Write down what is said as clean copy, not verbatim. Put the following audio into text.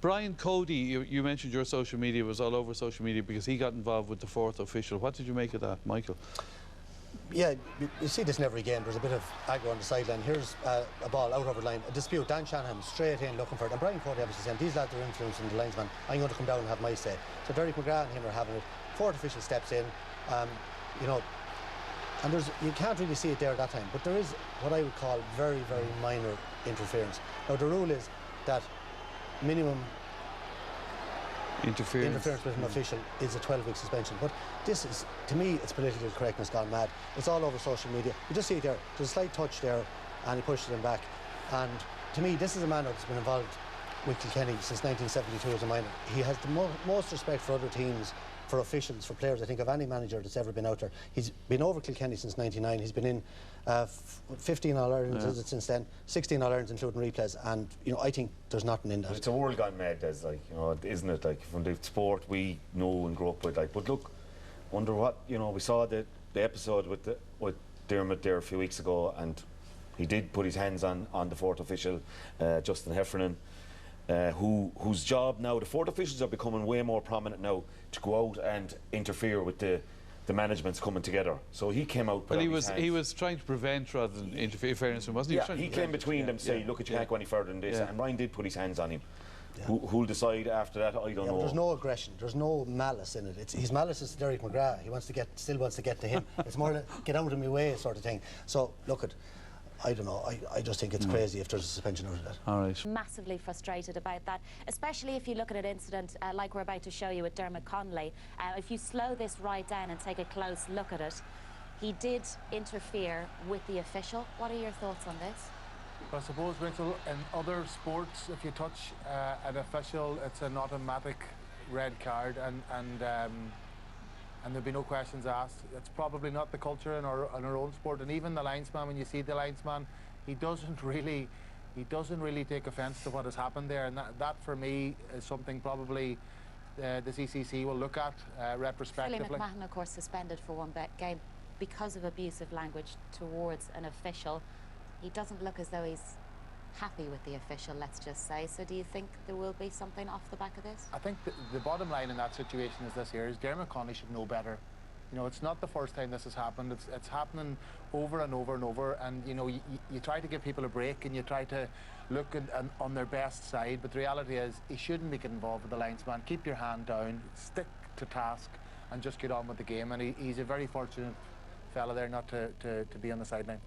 Brian Cody, you mentioned your social media was all over social media because he got involved with the fourth official. What did you make of that, Michael? Yeah, you see this in every game. There's a bit of aggro on the sideline. Here's a ball out over the line, a dispute. Dan Shanahan straight in looking for it. And Brian Cody obviously saying, these lads are influencing the linesman. I'm going to come down and have my say. So Derek McGrath and him are having it. Fourth official steps in, you know, and you can't really see it there at that time. But there is what I would call very, very minor interference. Now the rule is that minimum interference with an official is a 12-week suspension. But this is, to me, it's political correctness gone mad. It's all over social media. You just see it there. There's a slight touch there, and he pushes him back. And to me, this is a man that's been involved with Kilkenny since 1972 as a minor. He has the most respect for other teams, for officials, for players, I think, of any manager that's ever been out there. He's been over Kilkenny since '99. He's been in 15 All-Irelands since then, 16 All-Irelands including replays, and you know, I think there's nothing in that. It's a world gone mad, Des, like, you know, isn't it? Like, from the sport we know and grew up with, like, but look, wonder what, you know, we saw the episode with Diarmuid there a few weeks ago, and he did put his hands on the fourth official, Justin Heffernan, whose job now, the fourth officials are becoming way more prominent now to go out and interfere with the managements coming together. So he came out. But he was trying to prevent rather than interference, wasn't he? Yeah, he came between them to say, look, you can't go any further than this. And Ryan did put his hands on him. Yeah. Who'll decide after that? I don't know. There's no aggression. There's no malice in it. His malice is Derek McGrath. He still wants to get to him. It's more like, get out of my way sort of thing. So look at. I don't know, I just think it's crazy if there's a suspension out of that. All right. Massively frustrated about that, especially if you look at an incident like we're about to show you with Diarmuid Connolly. If you slow this right down and take a close look at it, he did interfere with the official. What are your thoughts on this? I suppose, Rachel, in other sports, if you touch an official, it's an automatic red card, and there'll be no questions asked. It's probably not the culture in our own sport, and even the linesman, when you see the linesman, he doesn't really take offence to what has happened there, and that for me is something probably the CCC will look at retrospectively. Philly McMahon, of course, suspended for one game because of abusive language towards an official. He doesn't look as though he's happy with the official, let's just say. So do you think there will be something off the back of this? I think the bottom line in that situation is this here, is Diarmuid Connolly should know better. You know, it's not the first time this has happened. It's happening over and over and over, and you know, you try to give people a break and you try to look on their best side, but the reality is he shouldn't be getting involved with the linesman. Keep your hand down, stick to task, and just get on with the game, and he's a very fortunate fella there not to be on the sideline.